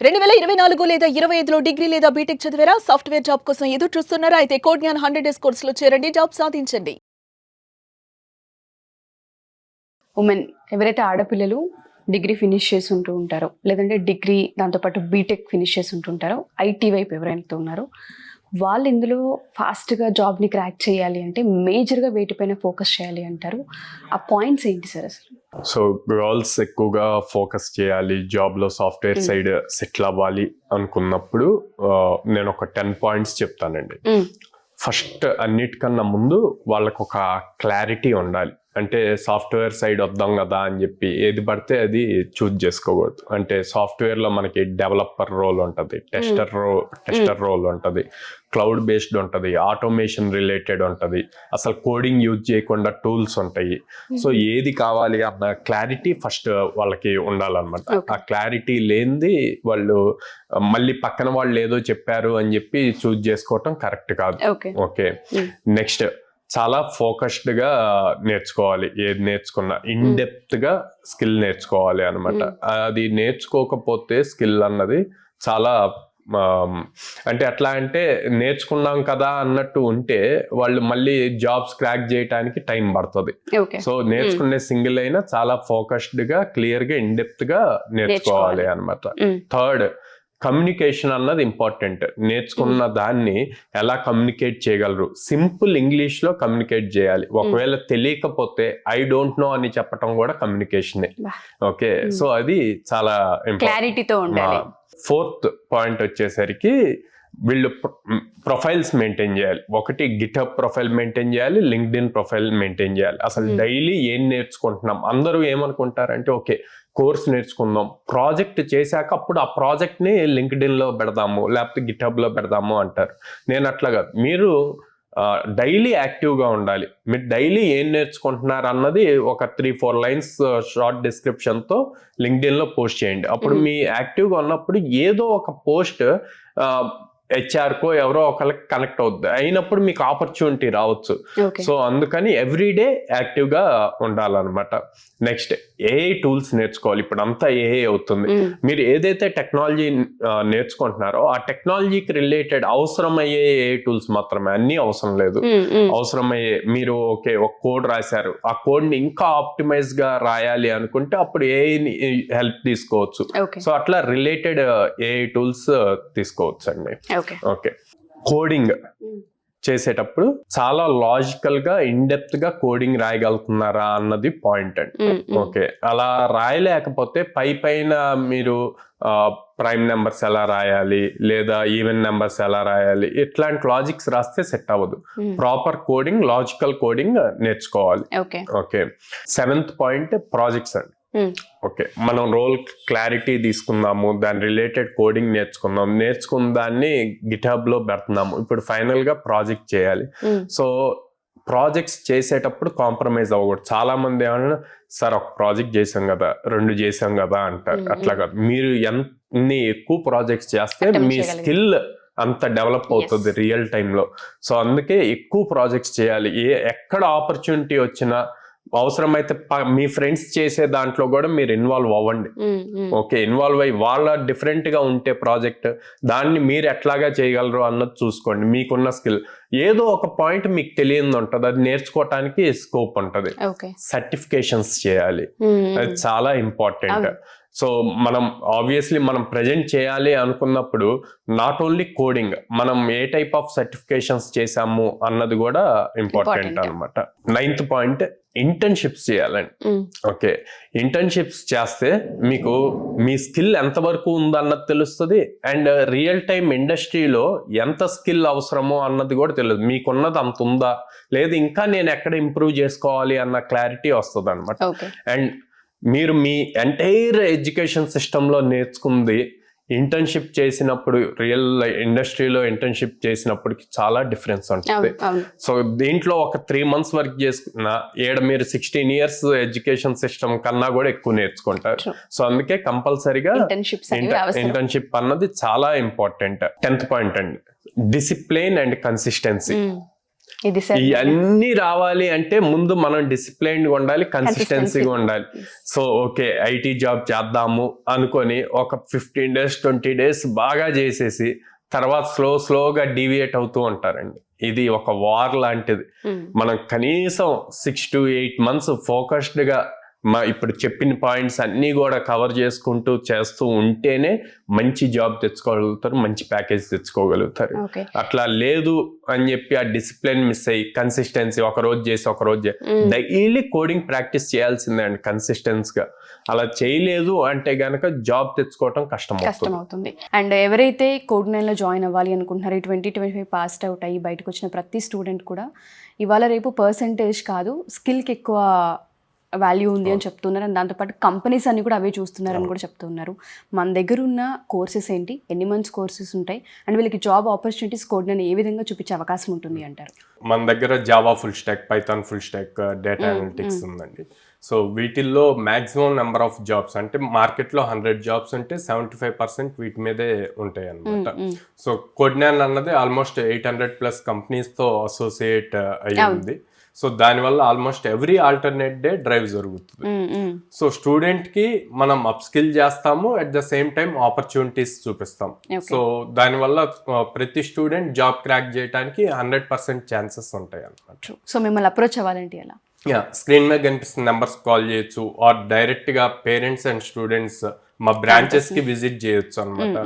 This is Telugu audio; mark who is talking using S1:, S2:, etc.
S1: 2024 లేదా 25లో డిగ్రీ లేదా బీటెక్ చదివారా? సాఫ్ట్‌వేర్ జాబ్ కోసం ఎదురు చూస్తున్నారా? అయితే కోడ్ జ్ఞాన్ 100 డేస్ కోర్సులో చేరండి, జాబ్ సాధించండి.
S2: ఉమెన్ ఎవరైతే ఆడపిల్లలు డిగ్రీ ఫినిష్ చేసి ఉంటారో, లేదంటే డిగ్రీ దాంతోపాటు బీటెక్ ఫినిష్ చేసి ఉంటుంటారో, ఐటీ వైపు ఎవరైతే ఉన్నారో వాళ్ళు ఇందులో ఫాస్ట్గా జాబ్ని క్రాక్ చేయాలి అంటే మేజర్గా వేటిపైన ఫోకస్ చేయాలి అంటారు. ఆ పాయింట్స్ ఏంటి సార్ అసలు?
S3: సో గర్ల్స్ ఎక్కువగా ఫోకస్ చేయాలి, జాబ్లో సాఫ్ట్వేర్ సైడ్ సెటిల్ అవ్వాలి అనుకున్నప్పుడు నేను ఒక 10 పాయింట్స్ చెప్తానండి. ఫస్ట్ అన్నిటికన్నా ముందు వాళ్ళకు ఒక క్లారిటీ ఉండాలి. అంటే సాఫ్ట్వేర్ సైడ్ వద్దాం కదా అని చెప్పి ఏది పడితే అది చూజ్ చేసుకోకూడదు. అంటే సాఫ్ట్వేర్లో మనకి డెవలపర్ రోల్ ఉంటుంది, టెస్టర్ రోల్ ఉంటుంది, క్లౌడ్ బేస్డ్ ఉంటుంది, ఆటోమేషన్ రిలేటెడ్ ఉంటుంది, అసలు కోడింగ్ యూజ్ చేయకుండా టూల్స్ ఉంటాయి. సో ఏది కావాలి అన్న క్లారిటీ ఫస్ట్ వాళ్ళకి ఉండాలన్నమాట. ఆ క్లారిటీ లేనిది వాళ్ళు మళ్ళీ పక్కన వాళ్ళు ఏదో చెప్పారు అని చెప్పి చూజ్ చేసుకోవటం కరెక్ట్ కాదు. ఓకే, నెక్స్ట్ చాలా ఫోకస్డ్గా నేర్చుకోవాలి. ఏది నేర్చుకున్నా ఇన్ డెప్త్గా స్కిల్ నేర్చుకోవాలి అనమాట. అది నేర్చుకోకపోతే స్కిల్ అన్నది చాలా అంటే ఎట్లా అంటే నేర్చుకున్నాం కదా అన్నట్టు ఉంటే వాళ్ళు మళ్ళీ జాబ్స్ క్రాక్ చేయడానికి టైం పడుతుంది. సో నేర్చుకునే సింగిల్ అయినా చాలా ఫోకస్డ్గా క్లియర్గా ఇన్ డెప్త్గా నేర్చుకోవాలి అనమాట. థర్డ్, కమ్యూనికేషన్ అన్నది ఇంపార్టెంట్. నేర్చుకున్న దాన్ని ఎలా కమ్యూనికేట్ చేయగలరు, సింపుల్ ఇంగ్లీష్లో కమ్యూనికేట్ చేయాలి. ఒకవేళ తెలియకపోతే ఐ డోంట్ నో అని చెప్పటం కూడా కమ్యూనికేషనే. ఓకే, సో అది చాలా ఇంపార్టెంట్. ఫోర్త్ పాయింట్ వచ్చేసరికి వీళ్ళు ప్రొఫైల్స్ మెయింటైన్ చేయాలి. ఒకటి గిట్హబ్ ప్రొఫైల్ మెయింటైన్ చేయాలి, లింక్డ్ఇన్ ప్రొఫైల్ మెయింటైన్ చేయాలి. అసలు డైలీ ఏం నేర్చుకుంటున్నాం, అందరూ ఏమనుకుంటారంటే ఓకే కోర్స్ నేర్చుకుందాం, ప్రాజెక్ట్ చేశాక అప్పుడు ఆ ప్రాజెక్ట్ని లింక్డ్ఇన్లో పెడదాము లేకపోతే గిట్హబ్లో పెడదాము అంటారు. నేను అట్లా కాదు, మీరు డైలీ యాక్టివ్గా ఉండాలి. మీరు డైలీ ఏం నేర్చుకుంటున్నారు అన్నది ఒక 3-4 లైన్స్ షార్ట్ డిస్క్రిప్షన్తో లింక్డ్ఇన్లో పోస్ట్ చేయండి. అప్పుడు మీ యాక్టివ్గా ఉన్నప్పుడు ఏదో ఒక పోస్ట్ హెచ్ఆర్కో ఎవరో ఒకరికి కనెక్ట్ అవుద్ది, అయినప్పుడు మీకు ఆపర్చునిటీ రావచ్చు. సో అందుకని ఎవ్రీడే యాక్టివ్గా ఉండాలన్నమాట. నెక్స్ట్ ఏఐ టూల్స్ నేర్చుకోవాలి. ఇప్పుడు అంతా ఏఐ అవుతుంది. మీరు ఏదైతే టెక్నాలజీ నేర్చుకుంటున్నారో ఆ టెక్నాలజీకి రిలేటెడ్ అవసరమయ్యే ఏఐ టూల్స్ మాత్రమే, అన్నీ అవసరం లేదు. అవసరమయ్యే మీరు ఓకే ఒక కోడ్ రాశారు, ఆ కోడ్ని ఇంకా ఆప్టిమైజ్ గా రాయాలి అనుకుంటే అప్పుడు ఏఐని హెల్ప్ తీసుకోవచ్చు. సో అట్లా రిలేటెడ్ ఏఐ టూల్స్ తీసుకోవచ్చు అండి. ఓకే, కోడింగ్ చేసేటప్పుడు చాలా లాజికల్ గా ఇన్ డెప్త్ గా కోడింగ్ రాయగలుగుతున్నారా అన్నది పాయింట్ అండి. ఓకే, అలా రాయలేకపోతే పైన మీరు ప్రైమ్ నెంబర్స్ ఎలా రాయాలి లేదా ఈవెన్ నెంబర్స్ ఎలా రాయాలి ఇట్లాంటి లాజిక్స్ రాస్తే సెట్ అవ్వదు. ప్రాపర్ కోడింగ్, లాజికల్ కోడింగ్ నేర్చుకోవాలి. ఓకే, 7th పాయింట్ ప్రాజెక్ట్స్ అండి. ఓకే, మనం రోల్ క్లారిటీ తీసుకుందాము, దాని రిలేటెడ్ కోడింగ్ నేర్చుకుందాం, నేర్చుకున్న దాన్ని గిట్హబ్ లో పెడుతున్నాము, ఇప్పుడు ఫైనల్ గా ప్రాజెక్ట్ చేయాలి. సో ప్రాజెక్ట్స్ చేసేటప్పుడు కాంప్రమైజ్ అవ్వకూడదు. చాలా మంది ఏమన్నా సార్ ఒక ప్రాజెక్ట్ చేసాం కదా, 2 చేసాం కదా అంటారు. అట్లా కాదు, మీరు ఎన్ని ఎక్కువ ప్రాజెక్ట్స్ చేస్తే మీ స్కిల్ అంత డెవలప్ అవుతుంది రియల్ టైంలో. సో అందుకే ఎక్కువ ప్రాజెక్ట్స్ చేయాలి. ఎక్కడ ఆపర్చునిటీ వచ్చినా అవసరమైతే మీ ఫ్రెండ్స్ చేసే దాంట్లో కూడా మీరు ఇన్వాల్వ్ అవ్వండి. ఓకే, ఇన్వాల్వ్ అయ్యి వాళ్ళ డిఫరెంట్ గా ఉంటే ప్రాజెక్ట్ దాన్ని మీరు ఎట్లాగా చేయగలరు అన్నది చూసుకోండి. మీకున్న స్కిల్ ఏదో ఒక పాయింట్ మీకు తెలియదు ఉంటుంది, అది నేర్చుకోవటానికి స్కోప్ ఉంటుంది. సర్టిఫికేషన్స్ చేయాలి, అది చాలా ఇంపార్టెంట్. సో మనం ఆబ్వియస్లీ మనం ప్రజెంట్ చేయాలి అనుకున్నప్పుడు నాట్ ఓన్లీ కోడింగ్, మనం ఏ టైప్ ఆఫ్ సర్టిఫికేషన్స్ చేసాము అన్నది కూడా ఇంపార్టెంట్ అనమాట. 9th పాయింట్ ఇంటర్న్షిప్స్ చేయాలండి. ఓకే, ఇంటర్న్షిప్స్ చేస్తే మీకు మీ స్కిల్ ఎంతవరకు ఉందన్నది తెలుస్తుంది, అండ్ రియల్ టైమ్ ఇండస్ట్రీలో ఎంత స్కిల్ అవసరమో అన్నది కూడా తెలియదు. మీకున్నది అంత ఉందా లేదు, ఇంకా నేను ఎక్కడ ఇంప్రూవ్ చేసుకోవాలి అన్న క్లారిటీ వస్తుంది అనమాట. అండ్ మీరు మీ ఎంటైర్ ఎడ్యుకేషన్ సిస్టంలో నేర్చుకుంది ఇంటర్న్షిప్ చేసినప్పుడు, రియల్ ఇండస్ట్రీలో ఇంటర్న్షిప్ చేసినప్పటికి చాలా డిఫరెన్స్ ఉంటుంది. సో దీంట్లో ఒక 3 months వర్క్ చేసుకున్న మీరు 16 years ఎడ్యుకేషన్ సిస్టమ్ కన్నా కూడా ఎక్కువ నేర్చుకుంటారు. సో అందుకే కంపల్సరీగా ఇంటర్న్షిప్ అన్నది చాలా ఇంపార్టెంట్. 10th పాయింట్ అండి, డిసిప్లిన్ అండ్ కన్సిస్టెన్సీ.
S2: ఇది సార్
S3: ఇవన్నీ రావాలి అంటే ముందు మనం డిసిప్లైన్గా ఉండాలి, కన్సిస్టెన్సీగా ఉండాలి. సో ఓకే ఐటీ జాబ్ చేద్దాము అనుకొని ఒక 15 days 20 days బాగా చేసేసి తర్వాత స్లోగా డీవియేట్ అవుతూ ఉంటారండి. ఇది ఒక వార్ లాంటిది. మనం కనీసం 6 to 8 months ఫోకస్డ్గా ఇప్పుడు చెప్పిన పాయింట్స్ అన్నీ కూడా కవర్ చేసుకుంటూ చేస్తూ ఉంటేనే మంచి జాబ్ తెచ్చుకోగలుగుతారు, మంచి ప్యాకేజ్ తెచ్చుకోగలుగుతారు. అట్లా లేదు అని చెప్పి ఆ డిసిప్లిన్ మిస్ అయ్యి కన్సిస్టెన్సీ ఒక రోజు చేసి డైలీ కోడింగ్ ప్రాక్టీస్ చేయాల్సిందే అండి కన్సిస్టెన్స్గా. అలా చేయలేదు అంటే గనక జాబ్ తెచ్చుకోవటం కష్టం
S2: అవుతుంది. అండ్ ఎవరైతే కోడ్9లో జాయిన్ అవ్వాలి అనుకుంటున్నారో 2025 పాస్డ్ అవుట్ అయ్యి బయటకు వచ్చిన ప్రతి స్టూడెంట్ కూడా ఇవాళ రేపు పర్సంటేజ్ కాదు స్కిల్కి ఎక్కువ వాల్యూ ఉంది అని చెప్తున్నారు. అండ్ దాంతోపాటు కంపెనీస్ అన్ని కూడా అవే చూస్తున్నారని కూడా చెప్తున్నారు. మన దగ్గర ఉన్న కోర్సెస్ ఏంటి, ఎన్ని మంత్స్ కోర్సెస్ ఉంటాయి, అండ్ వీళ్ళకి జాబ్ ఆపర్చునిటీస్ కోడ్9 ఏ విధంగా చూపించే అవకాశం ఉంటుంది అంటారు?
S3: మన దగ్గర Java full stock, Python full stock, data analytics ఉందండి. సో వీటిల్లో మ్యాక్సిమం నెంబర్ ఆఫ్ జాబ్స్ అంటే మార్కెట్లో 100 jobs ఉంటే 75% వీటి మీదే ఉంటాయి అన్నమాట. సో కోడ్9 అన్నది ఆల్మోస్ట్ 800+ కంపెనీస్తో అసోసియేట్ అయ్యి ఉంది. సో దానివల్ల almost every alternate day drive జరుగుతుంది. సో స్టూడెంట్కి మనం అప్ స్కిల్ చేస్తాము, at the same time opportunities చూపిస్తాం. సో దానివల్ల ప్రతి స్టూడెంట్ జాబ్ క్రాక్ చేయడానికి 100% ఛాన్సెస్ ఉంటాయి అన్నమాట.
S2: సో మిమ్మల్ని అప్రోచ్ అవ్వాలంటే ఎలా?
S3: స్క్రీన్ మీద కనిపిస్తున్న నెంబర్స్ కాల్ చేయొచ్చు, ఆర్ డైరెక్ట్గా పేరెంట్స్ అండ్ స్టూడెంట్స్ మా బ్రాంచెస్కి విజిట్ చేయొచ్చు అనమాట.